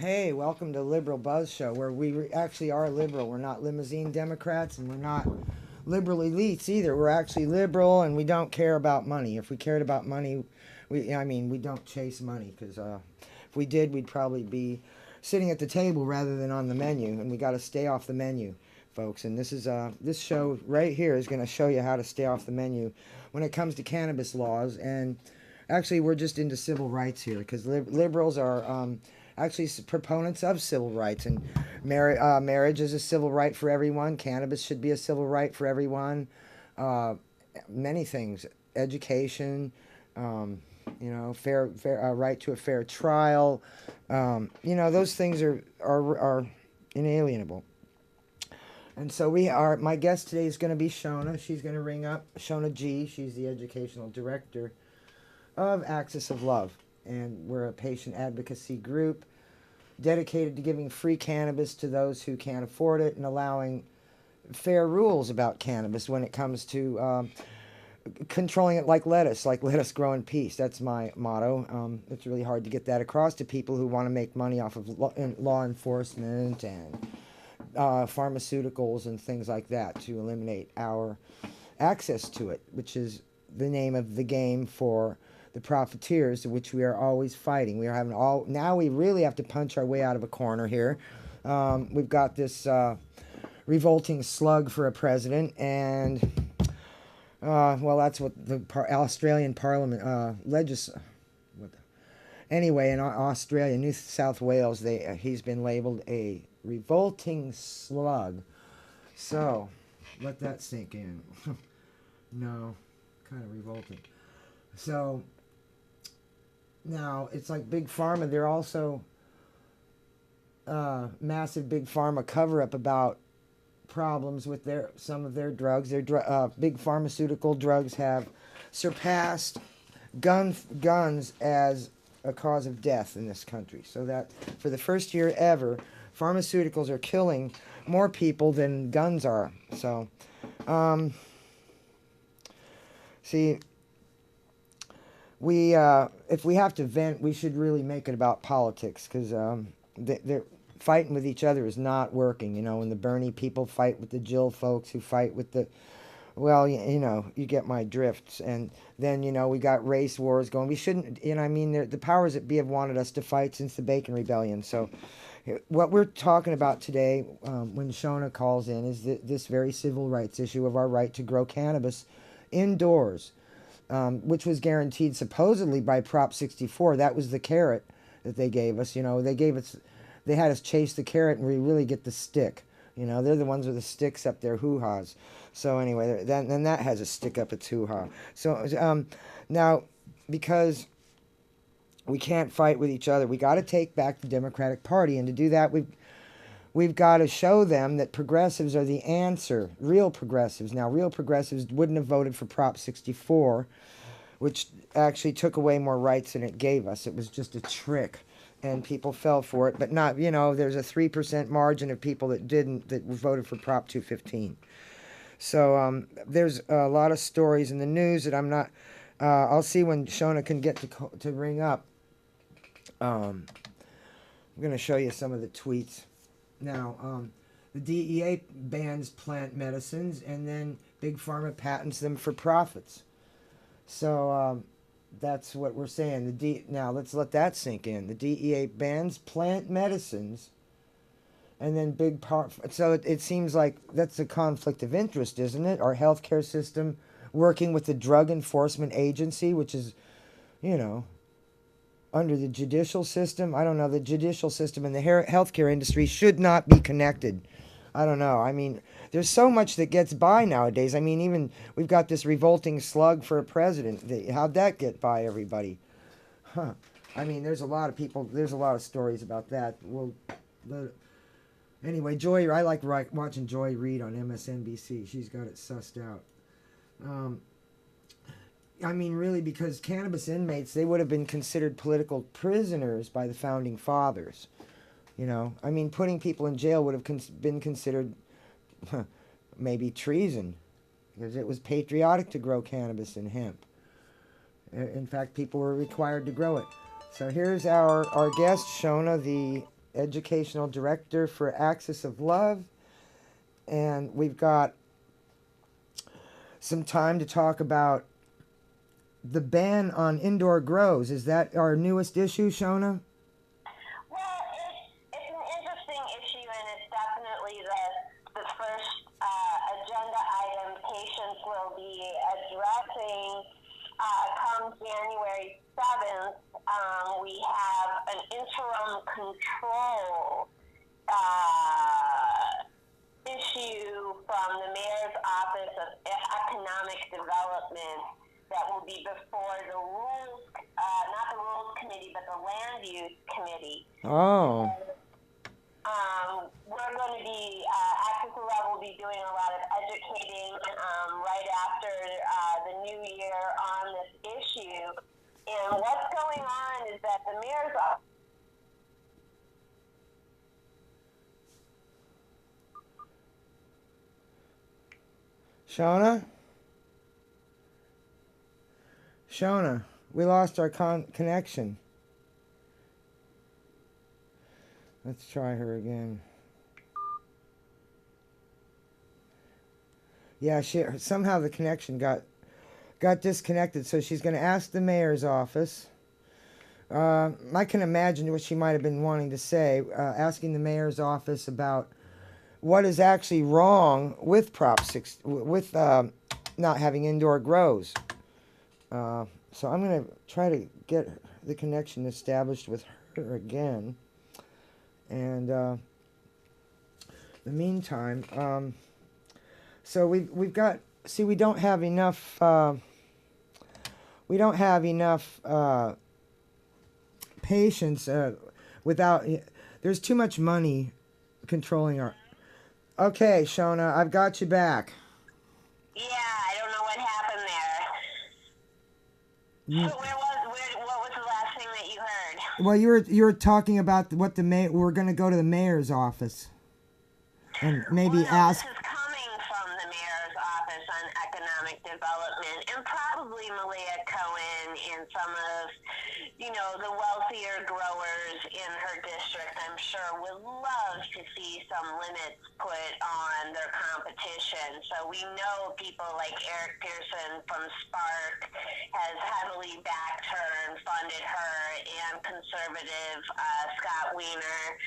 Hey, welcome to Liberal Buzz Show, where we actually are liberal. We're not limousine Democrats, and we're not liberal elites either. We're actually liberal, and we don't care about money. If we cared about money, we don't chase money, because if we did, we'd probably be sitting at the table rather than on the menu, and we got to stay off the menu, folks. And this show right here is going to show you how to stay off the menu when it comes to cannabis laws. And actually, we're just into civil rights here, because liberals are actually proponents of civil rights, and marriage is a civil right for everyone. Cannabis should be a civil right for everyone. uh, Many things, education, fair right to a fair trial. Those things are inalienable. And so my guest today is going to be Shona. She's going to ring up Shona G. She's the educational director of Axis of Love, and we're a patient advocacy group dedicated to giving free cannabis to those who can't afford it and allowing fair rules about cannabis when it comes to controlling it like lettuce grow in peace. That's my motto. It's really hard to get that across to people who want to make money off of law enforcement and pharmaceuticals and things like that, to eliminate our access to it, which is the name of the game for the profiteers, which we are always fighting. We are having now we really have to punch our way out of a corner here. We've got this revolting slug for a president, and that's what the Australian Parliament Anyway, in Australia, New South Wales, he's been labeled a revolting slug. So let that sink in. No, kind of revolting. So now it's like Big Pharma. They're also massive Big Pharma cover-up about problems with some of their drugs. Their big pharmaceutical drugs have surpassed guns as a cause of death in this country. So that for the first year ever, pharmaceuticals are killing more people than guns are. So, see, if we have to vent, we should really make it about politics, because they're fighting with each other is not working. When the Bernie people fight with the Jill folks who fight with the, well, you get my drifts. And then, we got race wars going. We shouldn't, the powers that be have wanted us to fight since the Bacon Rebellion. So what we're talking about today, when Shona calls in, is this very civil rights issue of our right to grow cannabis indoors, which was guaranteed supposedly by Prop 64. That was the carrot that they gave us. They had us chase the carrot, and we really get the stick. They're the ones with the sticks up their hoo-has. So anyway, then that has a stick up its hoo-ha. So now, because we can't fight with each other, we got to take back the Democratic Party, and to do that, we've got to show them that progressives are the answer, real progressives. Now, real progressives wouldn't have voted for Prop 64, which actually took away more rights than it gave us. It was just a trick, and people fell for it. But not, there's a 3% margin of people that voted for Prop 215. So there's a lot of stories in the news that I'm not, I'll see when Shona can get to ring up. I'm going to show you some of the tweets. Now, the DEA bans plant medicines, and then Big Pharma patents them for profits. So that's what we're saying. Now, let's let that sink in. The DEA bans plant medicines, and then so it seems like that's a conflict of interest, isn't it? Our healthcare system working with the Drug Enforcement Agency, which is, under the judicial system. I don't know. The judicial system and the healthcare industry should not be connected. I don't know. There's so much that gets by nowadays. Even we've got this revolting slug for a president. How'd that get by everybody? Huh. There's a lot of people. There's a lot of stories about that. Anyway, Joy. I like watching Joy read on MSNBC. She's got it sussed out. Really, because cannabis inmates, they would have been considered political prisoners by the founding fathers. Putting people in jail would have been considered maybe treason, because it was patriotic to grow cannabis and hemp. In fact, people were required to grow it. So here's our guest, Shona, the educational director for Axis of Love. And we've got some time to talk about the ban on indoor grows. Is that our newest issue, Shona? Well, it's an interesting issue, and it's definitely the first agenda item patients will be addressing come January 7th. We have an interim control issue from the Mayor's Office of Economic Development that will be before the Rules, not the Rules Committee, but the Land Use Committee. Oh. We're going to be, Access to Love will be doing a lot of educating right after the new year on this issue. And what's going on is that the Mayor's Office Shona, we lost our connection. Let's try her again. Yeah, somehow the connection got disconnected, so she's going to ask the mayor's office. I can imagine what she might have been wanting to say, asking the mayor's office about what is actually wrong with Prop 6, with not having indoor grows. So I'm going to try to get the connection established with her again. And in the meantime, so we've got, see, we don't have enough patients without, there's too much money controlling our. Okay, Shona, I've got you back. Yeah, I don't know what happened there. So what was the last thing that you heard? Well, you were talking about what we're going to go to the mayor's office and maybe ask. This is coming from the mayor's office on economic development, and probably Malia Cohen and some of, the wealthier growers in her district, I'm sure, would love to see some limits put on their competition. So we know people like Eric Pearson from Spark has heavily backed her and funded her, and conservative Scott Wiener.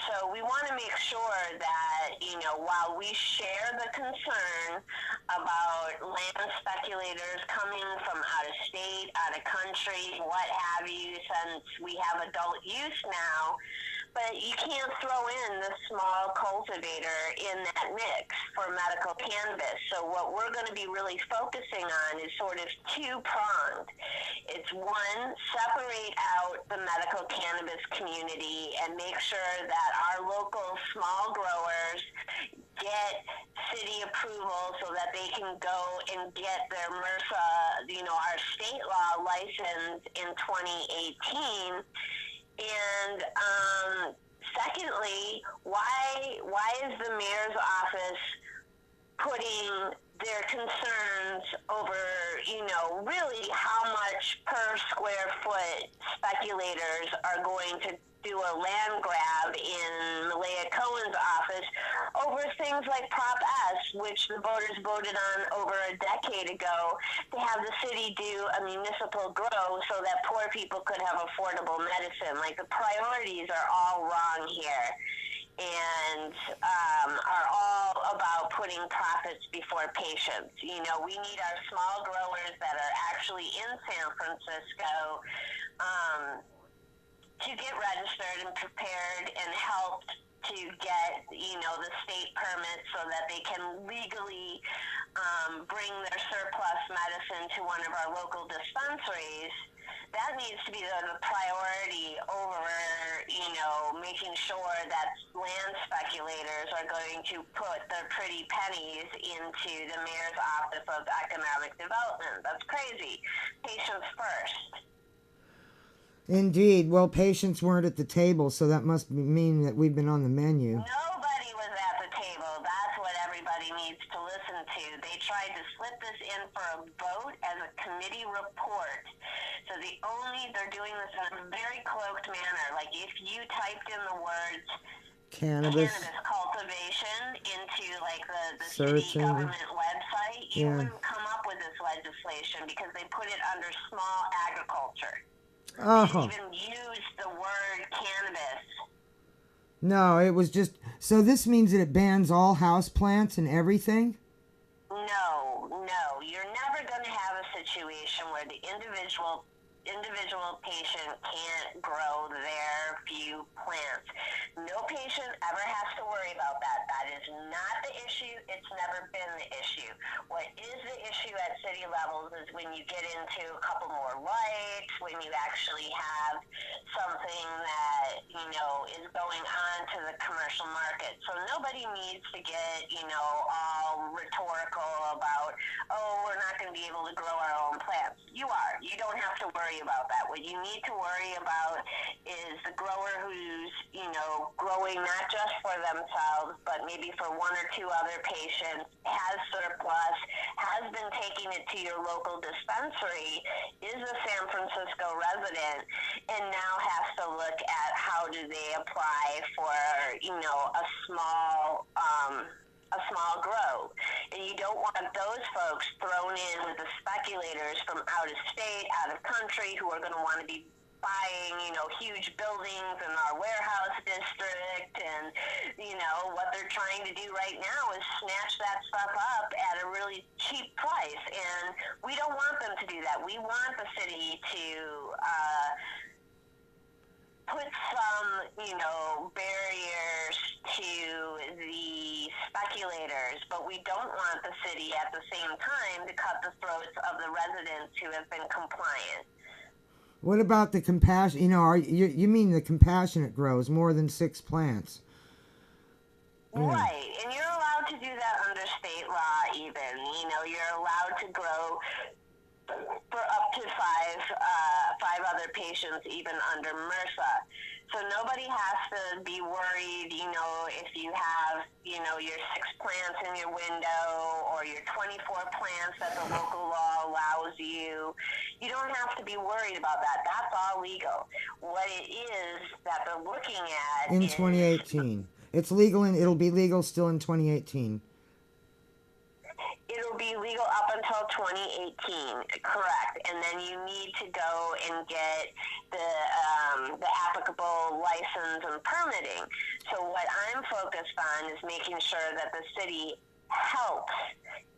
So we want to make sure that, while we share the concern about land speculators coming from out of state, out of country, what have you, since we have adult use now, but you can't throw in the small cultivator in that mix for medical cannabis. So what we're going to be really focusing on is sort of two-pronged. It's one, separate out the medical cannabis community and make sure that our local small growers get city approval so that they can go and get their MRSA, our state law license in 2018. And secondly, why is the mayor's office putting their concerns over, really how much per square foot speculators are going to do a land grab in Malia Cohen's office over things like Prop S, which the voters voted on over a decade ago to have the city do a municipal grow so that poor people could have affordable medicine. Like, the priorities are all wrong here, and are all about putting profits before patients. We need our small growers that are actually in San Francisco to get registered and prepared and helped to get, the state permits so that they can legally bring their surplus medicine to one of our local dispensaries. That needs to be the priority over, making sure that land speculators are going to put their pretty pennies into the mayor's office of economic development. That's crazy. Patients first. Indeed. Well, patients weren't at the table, so that must mean that we've been on the menu. Nobody was at the table. That's what everybody needs to listen to. They tried to slip this in for a vote as a committee report. So they're doing this in a very cloaked manner. Like if you typed in the words Cannabis cultivation into like the search city engine. government website, you wouldn't come up with this legislation because they put it under small agriculture. They didn't even use the word cannabis. No, it was just, so this means that it bans all house plants and everything? No. You're never going to have a situation where the individual patient can't grow their few plants. No patient ever has to worry about that. That is not the issue. It's never been the issue. What is the issue at city levels is when you get into a couple more lights, when you actually have something that, is going on to the commercial market. So nobody needs to get, all rhetorical about, we're not going to be able to grow our own plants. You are. You don't have to worry about that. What you need to worry about is the grower who's, growing not just for themselves, but maybe for one or two other patients, has surplus, has been taking it to your local dispensary, is a San Francisco resident, and now has to look at how do they apply for, a small grow. And you don't want those folks thrown in with the speculators from out of state, out of country, who are going to want to be buying, huge buildings in our warehouse district. And, what they're trying to do right now is snatch that stuff up at a really cheap price. And we don't want them to do that. We want the city to put some, barriers to the speculators, but we don't want the city at the same time to cut the throats of the residents who have been compliant. What about the compassion? You mean the compassionate grows more than 6 plants? Right, and you're allowed to do that under state law even. You're allowed to grow for up to five other patients even under MRSA. So nobody has to be worried, if you have, your 6 plants in your window or your 24 plants that the local law allows you. You don't have to be worried about that. That's all legal. What it is that they're looking at in 2018. It's legal, and it'll be legal still in 2018. It'll be legal up until 2018, correct? And then you need to go and get the applicable license and permitting. So what I'm focused on is making sure that the city helps,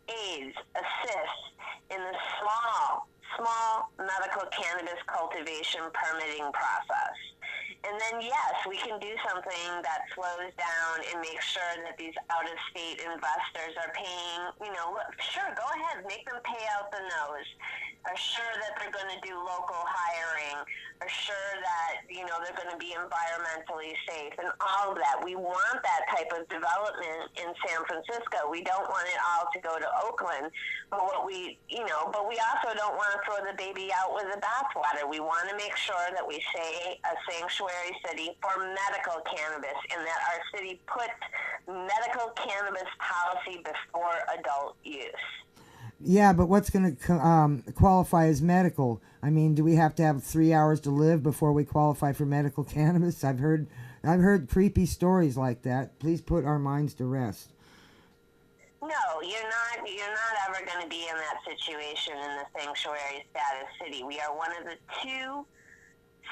aids, assists in the small medical cannabis cultivation permitting process. And then, yes, we can do something that slows down and makes sure that these out-of-state investors are paying, sure, go ahead, make them pay out the nose. Are sure that they're going to do local hiring. Are sure that, they're going to be environmentally safe and all of that. We want that type of development in San Francisco. We don't want it all to go to Oakland. But we also don't want to throw the baby out with the bathwater. We want to make sure that we say a sanctuary city for medical cannabis, and that our city puts medical cannabis policy before adult use. Yeah, but what's going to qualify as medical? I mean, do we have to have 3 hours to live before we qualify for medical cannabis? I've heard creepy stories like that. Please put our minds to rest. No, you're not ever going to be in that situation in the sanctuary status city. We are one of the 2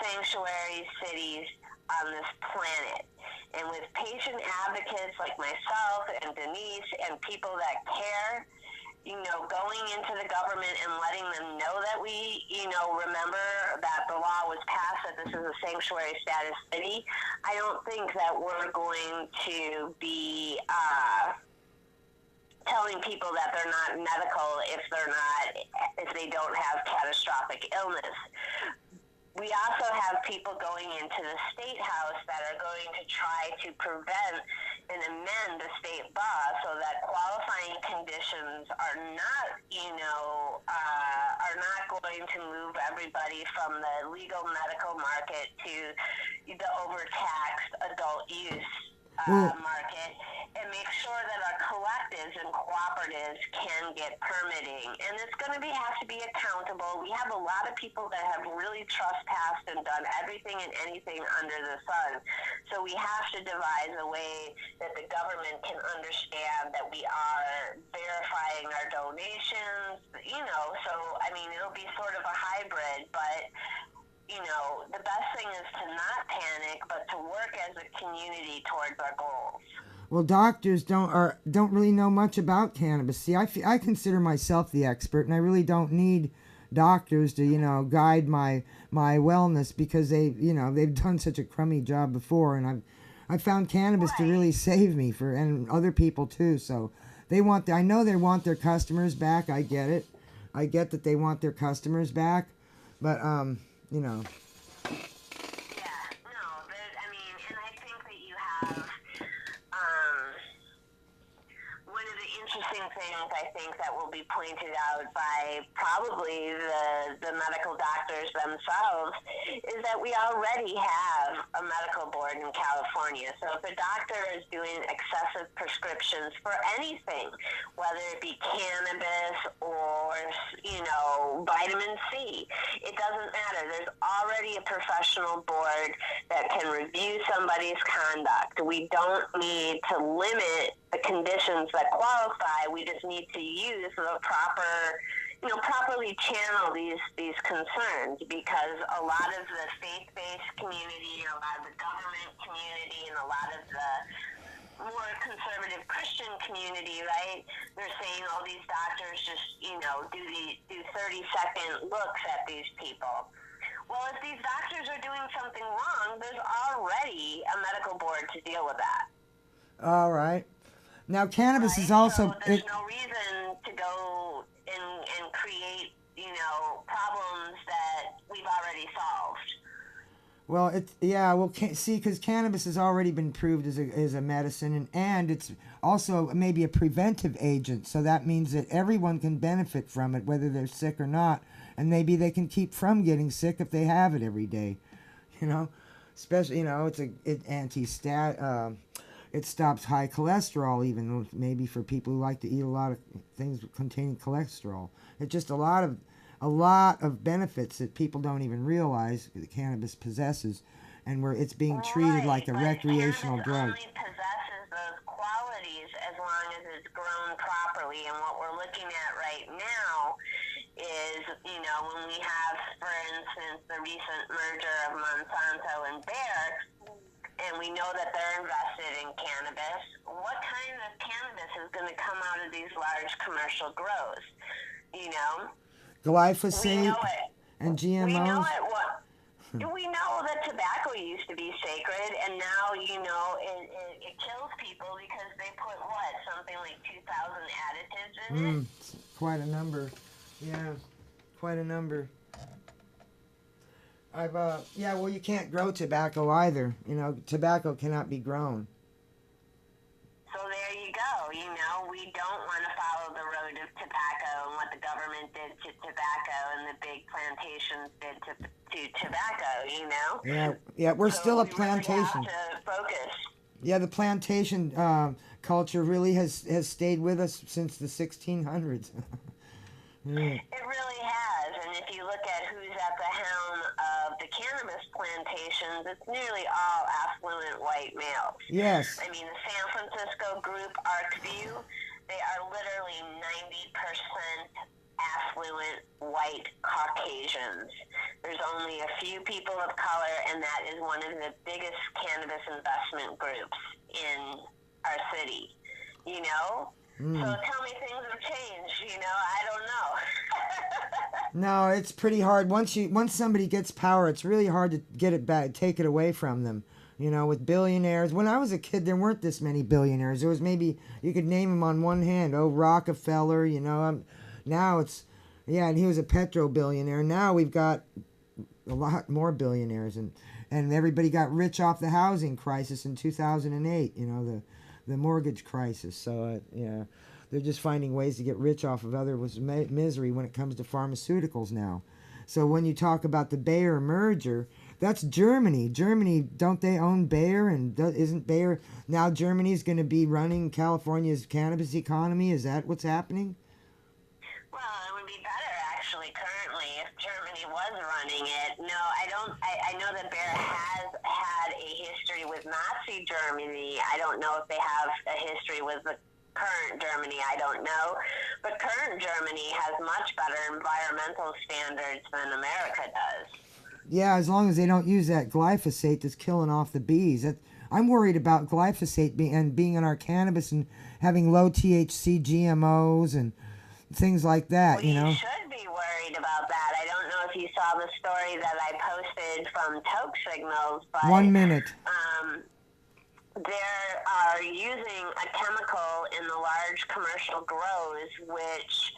sanctuary cities on this planet. And with patient advocates like myself and Denise and people that care, going into the government and letting them know that we, remember that the law was passed, that this is a sanctuary status city, I don't think that we're going to be telling people that they're not medical if they don't have catastrophic illness. We also have people going into the state house that are going to try to prevent and amend the state law so that qualifying conditions are not, are not going to move everybody from the legal medical market to the overtaxed adult use Well, market, and make sure that our collectives and cooperatives can get permitting. And it's going to have to be accountable. We have a lot of people that have really trespassed and done everything and anything under the sun. So we have to devise a way that the government can understand that we are verifying our donations, so, I mean, it'll be sort of a hybrid, but the best thing is to not panic, but to work as a community towards our goals. well, doctors don't really know much about cannabis. See, I consider myself the expert, and I really don't need doctors to guide my wellness, because they've done such a crummy job before, and I've found cannabis to really save me and other people too. So I know they want their customers back. I get it. I get that they want their customers back, but Yeah, no, I mean, and I think that you have one of the interesting things, I think, that will be pointed out by probably the medical doctors themselves is that we already have a medical board in California. So if a doctor is doing excessive prescriptions for anything, whether it be cannabis or, vitamin C, it doesn't matter. There's already a professional board that can review somebody's conduct. We don't need to limit the conditions that qualify. We just need to use the properly channel these concerns, because a lot of the faith-based community, a lot of the government community, and a lot of the more conservative Christian community, right? They're saying all these doctors just, do 30-second looks at these people. Well, if these doctors are doing something wrong, there's already a medical board to deal with that. all right. Now, cannabis is So also there's no reason to go and create, problems that we've already solved. Well, see, because cannabis has already been proved as a medicine, and it's also maybe a preventive agent. So that means that everyone can benefit from it, whether they're sick or not, and maybe they can keep from getting sick if they have it every day. Especially it stops high cholesterol, even maybe for people who like to eat a lot of things containing cholesterol. It's just a lot of benefits that people don't even realize that cannabis possesses, and where it's being treated like a recreational drug. Only possesses those qualities as long as it's grown properly. And what we're looking at right now is, when we have, for instance, the recent merger of Monsanto and Bayer, and we know that they're invested in cannabis, what kind of cannabis is going to come out of these large commercial grows? Glyphosate and GMOs. We know it. We know that tobacco used to be sacred, and now it kills people because they put something like 2,000 additives in it. It's quite a number. Yeah, quite a number. Well, you can't grow tobacco either. Tobacco cannot be grown. So there you go. We don't want to follow the road of tobacco and what the government did to tobacco and the big plantations did to tobacco. Yeah, we're still a plantation. Really have to focus. Yeah, the plantation culture really has stayed with us since the 1600s. It really has, and if you look at who's at the helm of the cannabis plantations, it's nearly all affluent white males. Yes. I mean, the San Francisco group, Arcview, they are literally 90% affluent white Caucasians. There's only a few people of color, and that is one of the biggest cannabis investment groups in our city. So tell me things have changed, I don't know. No, it's pretty hard. Once somebody gets power, it's really hard to get it back, take it away from them. With billionaires. When I was a kid, there weren't this many billionaires. There was maybe, you could name them on one hand. Oh, Rockefeller, now it's, and he was a petro billionaire. Now we've got a lot more billionaires, and everybody got rich off the housing crisis in 2008, the mortgage crisis. So, they're just finding ways to get rich off of others' misery when it comes to pharmaceuticals now. So when you talk about the Bayer merger, That's Germany. Germany, don't they own Bayer? And isn't Bayer now Germany's going to be running California's cannabis economy? Is that what's happening? Well, it would be better actually currently if Germany was running it. No, I don't. I know that Bayer has had a history with Nazi Germany. I don't know if they have a history with the current Germany. I don't know. But current Germany has much better environmental standards than America does. Yeah, as long as they don't use that glyphosate that's killing off the bees. I'm worried about glyphosate being in our cannabis and having low THC GMOs and things like that, Well, you know. you should be worried about that. I don't know if you saw the story that I posted from Toke Signals, but 1 minute. they are using a chemical in the large commercial grows which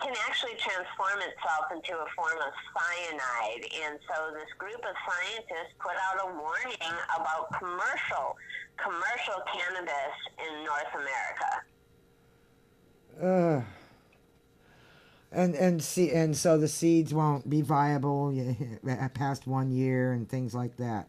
can actually transform itself into a form of cyanide. And so this group of scientists put out a warning about commercial cannabis in North America. And so the seeds won't be viable past 1 year and things like that.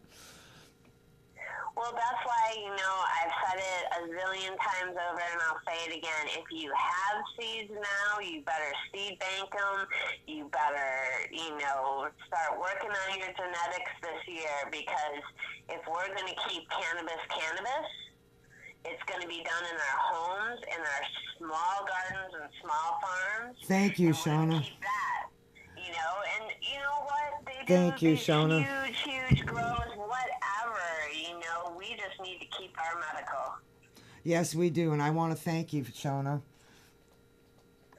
Well, that's why, I've said it a zillion times over, and I'll say it again. If you have seeds now, you better seed bank them. You better, start working on your genetics this year, because if we're going to keep cannabis, it's going to be done in our homes, in our small gardens and small farms. Thank you, and Shona. Keep that. And you know what? They do Thank you, these Shona. huge grows, whatever. We just need to keep our medical. Yes, we do, and I want to thank you, Shona.